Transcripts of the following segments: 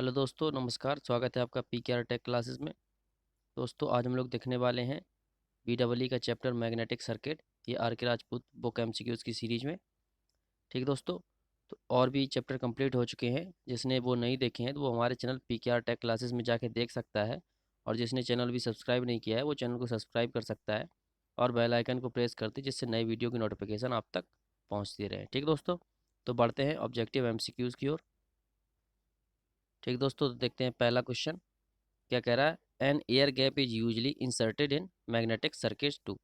Hello दोस्तों, नमस्कार। स्वागत है आपका पीकेआर टेक क्लासेस में। दोस्तों, आज हम लोग देखने वाले हैं बीडब्ल्यू का चैप्टर मैग्नेटिक सर्किट, ये आर के राजपूत बुक एमसीक्यूज की सीरीज में। ठीक दोस्तों, तो और भी चैप्टर कंप्लीट हो चुके हैं। जिसने वो नहीं देखे हैं तो वो हमारे चैनल पीकेआर टेक क्लासेस में जाके देख सकता है। और जिसने चैनल भी सब्सक्राइब नहीं किया है वो चैनल को सब्सक्राइब कर सकता है और बेल आइकन को प्रेस करते जिससे नई वीडियो की नोटिफिकेशन आप तक पहुँचती रहे। ठीक दोस्तों, तो बढ़ते हैं ऑब्जेक्टिव एमसीक्यूज़ की ओर। ठीक दोस्तों, तो देखते हैं पहला क्वेश्चन क्या कह रहा है। An air gap is usually inserted in magnetic circuit to.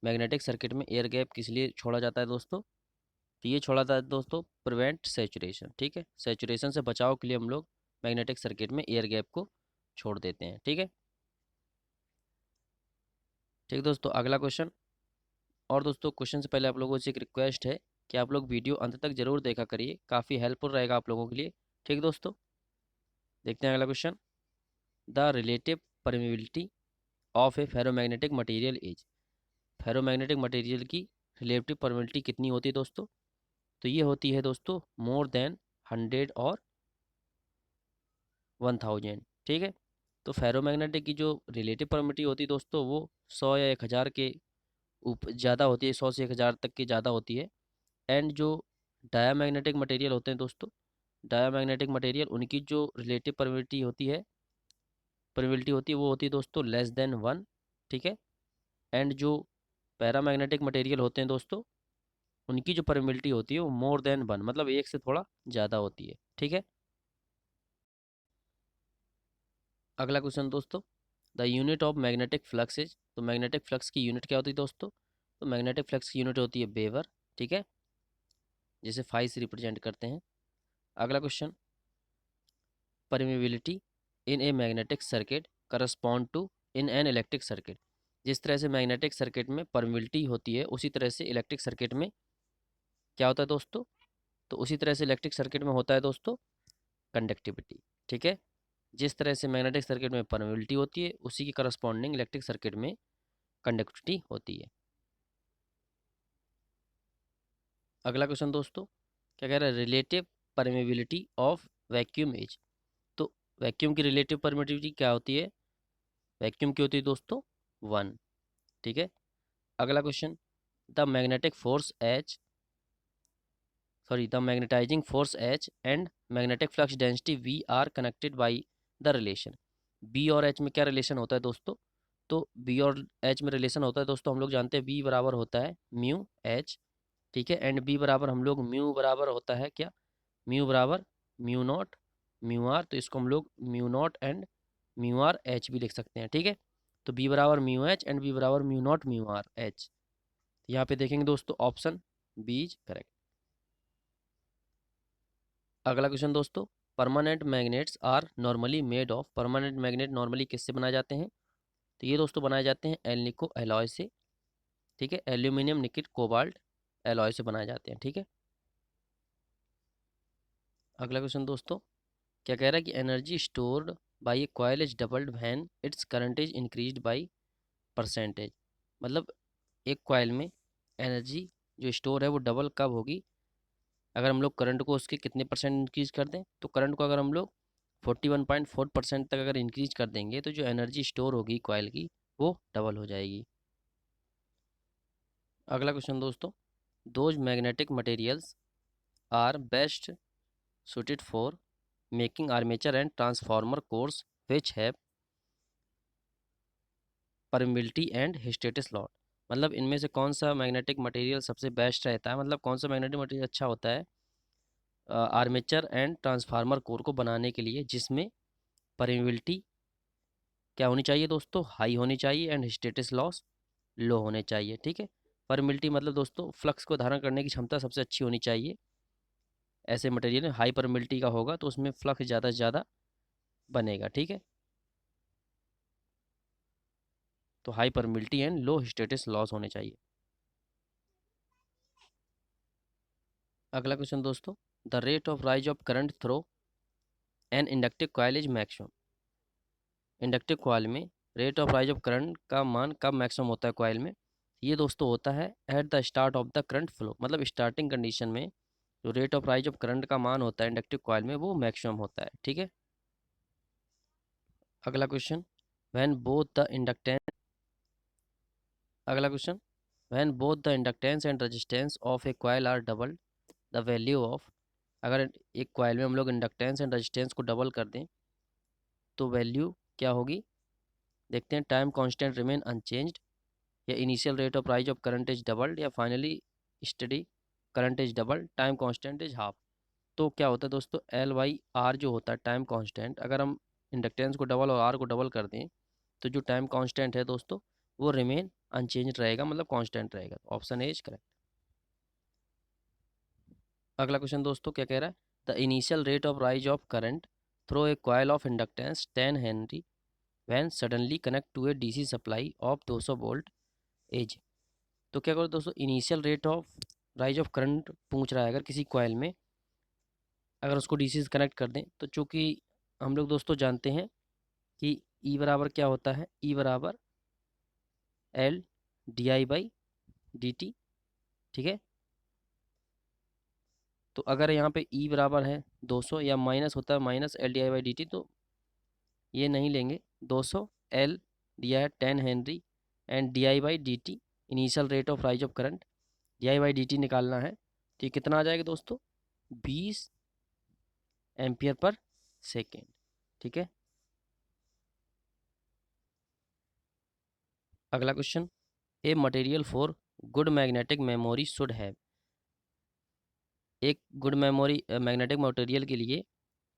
Magnetic circuit में एयर गैप किस लिए छोड़ा जाता है दोस्तों? तो ये छोड़ा जाता है दोस्तों प्रिवेंट सेचुरेशन। ठीक है, सेचुरेशन से बचाव के लिए हम लोग मैग्नेटिक सर्किट में एयर गैप को छोड़ देते हैं। ठीक है। ठीक दोस्तों, अगला क्वेश्चन। और दोस्तों, क्वेश्चन से पहले आप लोगों से एक रिक्वेस्ट है कि आप लोग वीडियो अंत तक जरूर देखा करिए, काफ़ी हेल्पफुल रहेगा आप लोगों के लिए। ठीक दोस्तों, देखते हैं अगला question. The relative permeability of A ferromagnetic material is. Ferromagnetic material की रिलेटिव परमिबिलिटी कितनी होती है दोस्तों? तो ये होती है दोस्तों मोर देन 100 और 1000। ठीक है, तो फेरोमैग्नेटिक की जो रिलेटिव परमिबिलिटी होती है दोस्तों वो 100 या 1000 के ज़्यादा होती है, 100 से 1000 तक की ज़्यादा होती है। एंड जो डायामैग्नेटिक मटेरियल होते हैं दोस्तों, डायामैग्नेटिक मटेरियल उनकी जो रिलेटिव परमिबिलिटी होती है वो होती है दोस्तों लेस देन 1। ठीक है, एंड जो पैरामैग्नेटिक मटेरियल होते हैं दोस्तों उनकी जो परमिबिलिटी होती है वो मोर देन 1, मतलब एक से थोड़ा ज़्यादा होती है। ठीक है, अगला क्वेश्चन दोस्तों। The unit of magnetic flux is. तो मैग्नेटिक फ्लक्स की यूनिट क्या होती है दोस्तों? तो मैग्नेटिक फ्लक्स की यूनिट होती है वेबर। ठीक है, जिसे फाई से रिप्रेजेंट करते हैं। अगला question. Permeability in a magnetic circuit correspond to in an electric circuit. जिस तरह से मैग्नेटिक सर्किट में परमिबिलिटी होती है उसी तरह से इलेक्ट्रिक सर्किट में क्या होता है दोस्तों? तो उसी तरह से इलेक्ट्रिक सर्किट में होता है दोस्तों कंडक्टिविटी। ठीक है, जिस तरह से मैग्नेटिक सर्किट में परमिबिलिटी होती है उसी की करस्पॉन्डिंग इलेक्ट्रिक सर्किट में कंडक्टिविटी होती है। अगला क्वेश्चन दोस्तों क्या कह रहा है। Relative permeability of vacuum is. तो वैक्यूम की रिलेटिव परमिबिलिटी क्या होती है? वैक्यूम की होती है दोस्तों 1। ठीक है, अगला question. The magnetic force H the magnetising force H and magnetic flux density we are connected by the relation. B और एच में क्या रिलेशन होता है दोस्तों? तो बी और एच में रिलेशन होता है दोस्तों, हम लोग जानते हैं बी बराबर होता है म्यू एच। ठीक है, एंड बी बराबर हम लोग म्यू बराबर होता है क्या? म्यू बराबर म्यू नॉट म्यू आर। तो इसको हम लोग mu naught and mu r H भी लिख सकते हैं। ठीक है, तो बी बराबर म्यू एच एंड बी बराबर mu naught mu r H. यहाँ पे देखेंगे दोस्तों ऑप्शन बी इज करेक्ट। अगला क्वेश्चन दोस्तों। Permanent magnets are normally made of. Permanent magnet normally किससे बनाए जाते हैं? तो ये दोस्तों बनाए जाते हैं एल्निको एलॉय से। ठीक है, एल्यूमिनियम निकेल कोबाल्ट एलॉय से बनाए जाते हैं। ठीक है, अगला क्वेश्चन दोस्तों क्या कह रहा है कि energy stored by A coil is doubled when its current is increased by percentage. मतलब एक कॉइल में एनर्जी जो स्टोर है वो डबल कब होगी? अगर हम लोग करंट को उसके कितने परसेंट इंक्रीज कर दें? तो करंट को अगर हम लोग 41.4% तक अगर इंक्रीज कर देंगे तो जो एनर्जी स्टोर होगी कॉइल की वो डबल हो जाएगी। अगला क्वेश्चन दोस्तों। Those magnetic materials are best suited for making armature and transformer cores which have permeability and hysteresis loss। मतलब इनमें से कौन सा मैग्नेटिक मटेरियल सबसे बेस्ट रहता है, मतलब कौन सा मैग्नेटिक मटेरियल अच्छा होता है आर्मेचर एंड ट्रांसफार्मर कोर को बनाने के लिए, जिसमें परमेबिलिटी क्या होनी चाहिए दोस्तों? हाई होनी चाहिए एंड हिस्टेरेसिस लॉस लो होने चाहिए। ठीक है, परमेबिलिटी मतलब दोस्तों फ्लक्स को धारण करने की क्षमता सबसे अच्छी होनी चाहिए। ऐसे मटेरियल हाई परमेबिलिटी का होगा तो उसमें फ्लक्स ज़्यादा से ज़्यादा बनेगा। ठीक है, तो high permeability and low hysteresis loss होने चाहिए। अगला क्वेश्चन दोस्तों। The rate of rise of current through an inductive coil is maximum. Inductive coil में rate of rise of current का मान कब मैक्सिमम होता है कॉइल में? ये दोस्तों होता है at the start of the current flow. मतलब स्टार्टिंग कंडीशन में जो rate of rise of current का मान होता है इंडक्टिव कॉइल में वो मैक्सिमम होता है। ठीक है। अगला question, when both the inductance अगला question, when both the inductance and resistance of a coil are double the value of, अगर एक कॉइल में हम लोग इंडक्टेंस एंड रेजिस्टेंस को डबल कर दें तो वैल्यू क्या होगी, देखते हैं। टाइम कांस्टेंट रिमेन अनचेंज्ड, या initial rate of rise of current is doubled, या finally steady current is double, time constant is half. तो क्या होता है दोस्तों, एल वाई आर जो होता है टाइम कांस्टेंट, अगर हम इंडक्टेंस को डबल और आर को डबल कर दें तो जो टाइम कांस्टेंट है दोस्तों वो रिमेन अनचेंज रहेगा, मतलब कांस्टेंट रहेगा। Option A is correct. अगला क्वेश्चन दोस्तों क्या कह रहा है, the initial rate of rise of current through a coil of inductance 10 henry when suddenly connect to a DC supply of 200 volt as. तो क्या करो दोस्तों, initial rate of rise of current पूछ रहा है अगर किसी कॉइल में, अगर उसको डीसी से कनेक्ट कर दें तो चूँकि हम लोग दोस्तों जानते हैं कि ई बराबर क्या होता है, ई बराबर L D I by D T. ठीक है। तो अगर यहाँ पे ई बराबर है 200 या माइनस होता है minus L D I by D T, तो ये नहीं लेंगे। 200 एल दिया है 10 Henry and D I by D T initial rate of rise of current, D I by D T निकालना है तो ये कितना आ जाएगा दोस्तों, 20 एम्पियर पर सेकेंड। ठीक है। अगला question, a material for good magnetic memory should have, एक गुड मेमोरी मैग्नेटिक मटेरियल के लिए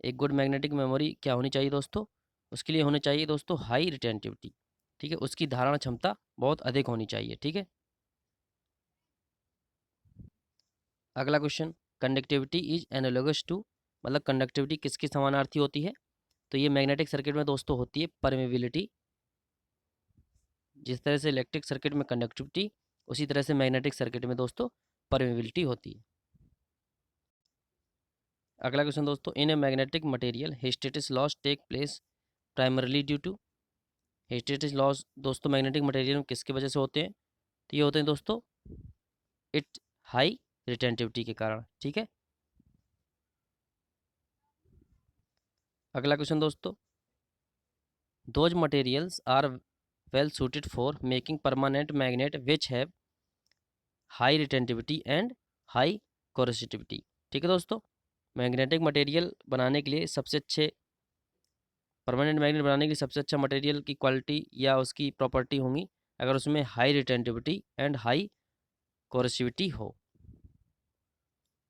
एक गुड मैग्नेटिक मेमोरी क्या होनी चाहिए दोस्तों, उसके लिए होनी चाहिए दोस्तों हाई रिटेंटिविटी। ठीक है, उसकी धारण क्षमता बहुत अधिक होनी चाहिए। ठीक है। अगला question, conductivity is analogous to, मतलब कंडक्टिविटी किसकी समानार्थी होती है, तो ये मैग्नेटिक सर्किट में दोस्तों होती है परमेबिलिटी। जिस तरह से इलेक्ट्रिक सर्किट में कंडक्टिविटी, उसी तरह से मैग्नेटिक सर्किट में दोस्तों परमेबिलिटी होती है। अगला क्वेश्चन दोस्तों, in a magnetic material hysteresis loss take place primarily due to, hysteresis loss दोस्तों मैग्नेटिक मटेरियल में किसकी वजह से होते हैं, तो ये होते हैं दोस्तों इट हाई रिटेंटिविटी के कारण। ठीक है। अगला क्वेश्चन दोस्तों, those materials are well suited for making permanent magnet which have high retentivity and high coercivity. ठीक है दोस्तों, मैग्नेटिक मटेरियल बनाने के लिए सबसे अच्छे, परमानेंट मैग्नेट बनाने के लिए सबसे अच्छा मटेरियल की क्वालिटी या उसकी प्रॉपर्टी होंगी अगर उसमें हाई रिटेंटिविटी एंड हाई कोरोसिविटी हो।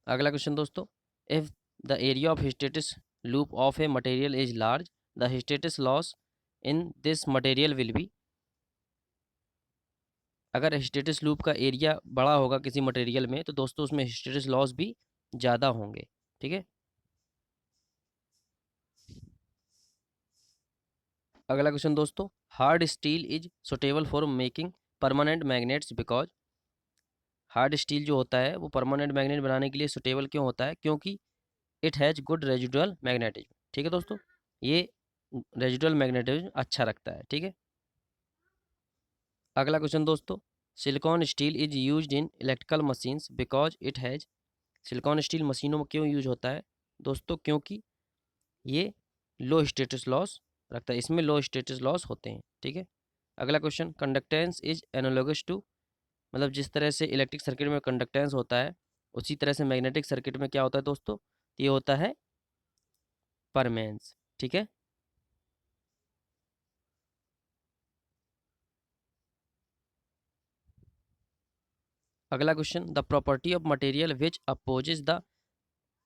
अगला क्वेश्चन दोस्तों, if the area of hysteresis loop of A material is large the hysteresis loss in this material will be, अगर हिस्टेरिसिस लूप का एरिया बड़ा होगा किसी मटेरियल में तो दोस्तों उसमें हिस्टेरिसिस लॉस भी ज़्यादा होंगे। ठीक है। अगला क्वेश्चन दोस्तों, hard steel is suitable for making permanent magnets because, hard steel जो होता है वो परमानेंट मैग्नेट बनाने के लिए सुटेबल क्यों होता है, क्योंकि it has good residual magnetism. ठीक है दोस्तों, ये रेजिडुअल मैग्नेटिज्म अच्छा रखता है। ठीक है। अगला क्वेश्चन दोस्तों, silicon steel is used in electrical machines because it has, silicon steel मशीनों में क्यों यूज होता है दोस्तों, क्योंकि ये लो स्टेटस लॉस रखता है, इसमें लो स्टेटस लॉस होते हैं। ठीक है। अगला question, conductance is analogous to, मतलब जिस तरह से इलेक्ट्रिक सर्किट में कंडक्टेंस होता है उसी तरह से मैग्नेटिक सर्किट में क्या होता है दोस्तों, ये होता है परमेंस। ठीक है। अगला question, the property of material which opposes the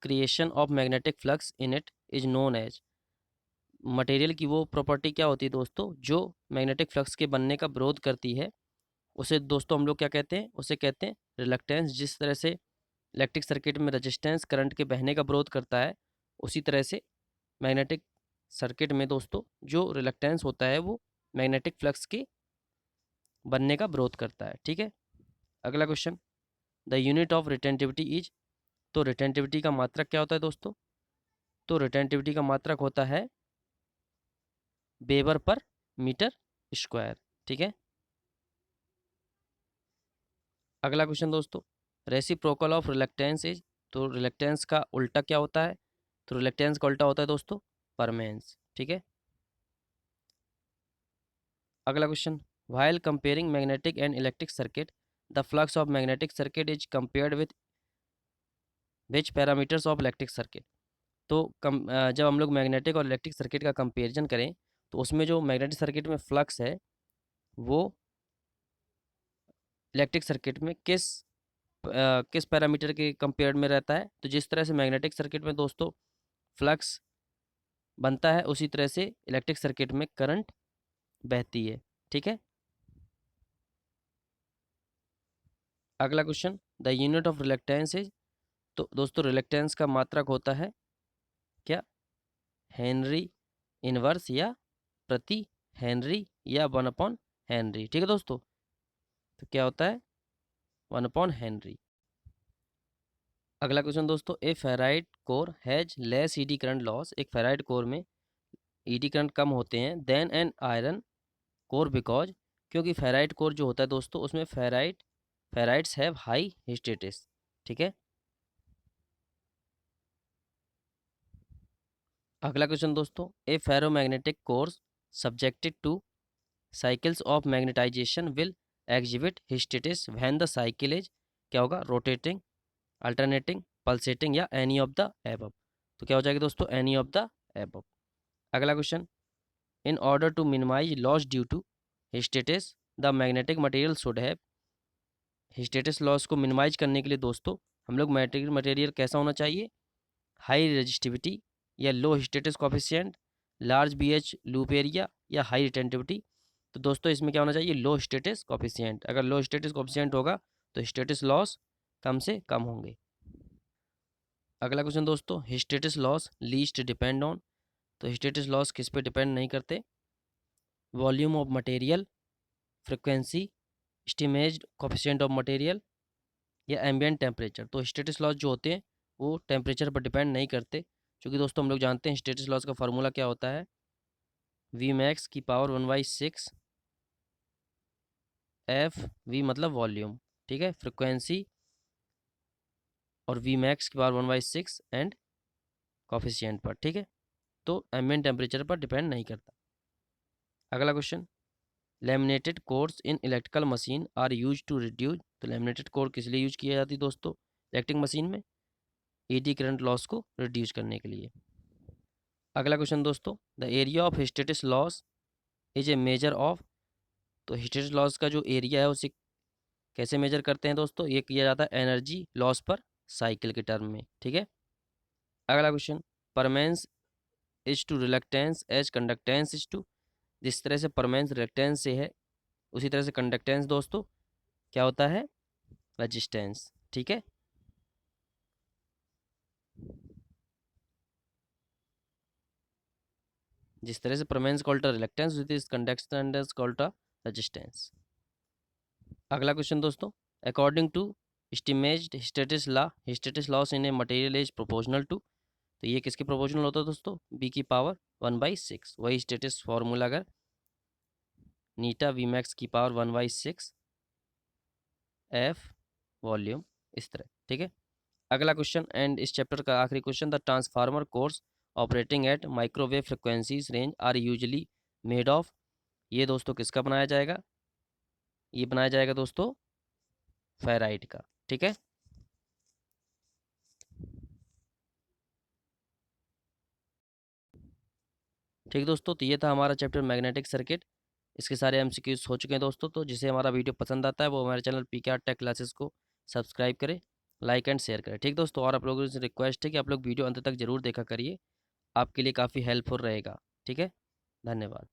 creation of magnetic flux in it is known as, material की वो प्रॉपर्टी क्या होती है दोस्तों जो मैग्नेटिक फ्लक्स के बनने का विरोध करती है, उसे दोस्तों हम लोग क्या कहते हैं, उसे कहते हैं रिलक्टेंस। जिस तरह से इलेक्ट्रिक सर्किट में रेजिस्टेंस करंट के बहने का विरोध करता है, उसी तरह से मैग्नेटिक सर्किट में दोस्तों जो रिलक्टेंस होता है वो मैग्नेटिक फ्लक्स के बनने का विरोध करता है। ठीक है। अगला question, the unit of retentivity is, तो रिटेंटिविटी का मात्रक क्या होता है दोस्तों, तो रिटेंटिविटी का मात्रक होता है वेबर पर मीटर स्क्वायर। ठीक है। अगला क्वेश्चन दोस्तों, रेसिप्रोकल ऑफ रिलक्टेंस इज, तो रिलेक्टेंस का उल्टा क्या होता है? तो रिलेक्टेंस का उल्टा होता है दोस्तों परमेंस। ठीक है। अगला question, while comparing magnetic and electric circuit the flux of magnetic circuit is compared with which parameters of electric circuit. तो जब हम लोग मैग्नेटिक और इलेक्ट्रिक सर्किट का कंपेरिजन करें तो उसमें जो मैग्नेटिक सर्किट में फ्लक्स है वो इलेक्ट्रिक सर्किट में किस पैरामीटर के कंपेयर में रहता है? तो जिस तरह से मैग्नेटिक सर्किट में दोस्तों फ्लक्स बनता है उसी तरह से इलेक्ट्रिक सर्किट में करंट बहती है। ठीक है। अगला question, the unit of reluctance is. तो दोस्तों रिलेक्टेंस का मात्रक होता है क्या? हेनरी इनवर्स या प्रति हेनरी या 1/हेनरी। ठीक है दोस्तों, तो क्या होता है 1/हेनरी। अगला क्वेश्चन दोस्तों, a ferrite core has less eddy current loss. एक फेराइट कोर में ईडी करंट कम होते हैं than an iron core because, क्योंकि फेराइट कोर जो होता है दोस्तों उसमें फेराइट्स हैव हाई हिस्टेटिस। ठीक है। अगला क्वेश्चन दोस्तों, a ferromagnetic cores subjected to cycles of magnetisation will exhibit hysteresis when the cycle is, क्या होगा, रोटेटिंग, अल्टरनेटिंग, पल्सेटिंग या एनी ऑफ द एबव। तो क्या हो जाएगा दोस्तों एनी ऑफ द एबव। अगला question, in order to minimise loss due to hysteresis the magnetic material should have. Hysteresis loss को मिनिमाइज करने के लिए दोस्तों हम लोग मैग्नेटिक मटेरियल कैसा होना चाहिए? हाई रेजिस्टिविटी या low hysteresis coefficient, large BH loop area या हाई रिटेंटिविटी। तो दोस्तों इसमें क्या होना चाहिए? Low hysteresis coefficient. अगर लो हिस्टेटिस कोफिशिएंट होगा तो हिस्टेटिस लॉस कम से कम होंगे। अगला क्वेश्चन दोस्तों, हिस्टेटिस लॉस लीस्ट डिपेंड ऑन। तो हिस्टेटिस लॉस किस पे डिपेंड नहीं करते? Volume of material, frequency, estimated coefficient of material या एम्बिएंट टेम्परेचर। तो हिस्टेटिस लॉस जो होते हैं वो टेम्परेचर पर डिपेंड नहीं करते, क्योंकि दोस्तों हम लोग जानते हैं हिस्टेटिस लॉस का फार्मूला क्या होता है? वी मैक्स की पावर 1/6 एफ वी मतलब वॉल्यूम, ठीक है, फ्रिक्वेंसी और वी मैक्स की पावर 1/6 एंड कॉफिशिएंट पर। ठीक है, तो एम्बिएंट टेम्परेचर पर डिपेंड नहीं करता। अगला question, laminated cores in electrical machine are use to reduce. तो लेमिनेटेड कोर किस लिए यूज किया जाती है दोस्तों इलेक्ट्रिक मशीन में? एडी करंट लॉस को रिड्यूस करने के लिए। अगला क्वेश्चन दोस्तों, the area of hysteresis loss is a measure of. तो हिस्टेटिस लॉस का जो एरिया है उसे कैसे मेजर करते हैं दोस्तों? ये किया जाता है एनर्जी लॉस पर साइकिल के टर्म में। ठीक है। अगला question, permeance is to reluctance as conductance is to. जिस तरह से परमेंस रिलक्टेंस से है उसी तरह से कंडक्टेंस दोस्तों क्या होता है? रेजिस्टेंस। ठीक है। जिस तरह से permeance called reluctance with is conductance called resistance. अगला क्वेश्चन दोस्तों, according to estimated hysteresis law, hysteresis loss in a material is proportional to. तो ये किसके प्रोपोर्शनल होता है दोस्तों? बी की पावर 1/6। वही स्टेटिस फॉर्मूला अगर नीटा वी मैक्स की पावर 1/6 एफ वॉल्यूम, इस तरह। ठीक है। अगला क्वेश्चन एंड इस चैप्टर का आखिरी question, the transformer cores operating at microwave frequencies range are usually made of. ये दोस्तों किसका बनाया जाएगा? ये बनाया जाएगा दोस्तों फेराइट का। ठीक है। ठीक दोस्तों, तो ये था हमारा चैप्टर मैग्नेटिक सर्किट। इसके सारे एमसीक्यूज हो चुके हैं दोस्तों। तो जिसे हमारा वीडियो पसंद आता है वो हमारे चैनल पीकेआर टेक क्लासेस को सब्सक्राइब करें, लाइक एंड शेयर करें। ठीक दोस्तों, और आप लोगों से रिक्वेस्ट है कि आप लोग वीडियो अंत तक जरूर देखा करिए, आपके लिए काफ़ी हेल्पफुल रहेगा। ठीक है, धन्यवाद।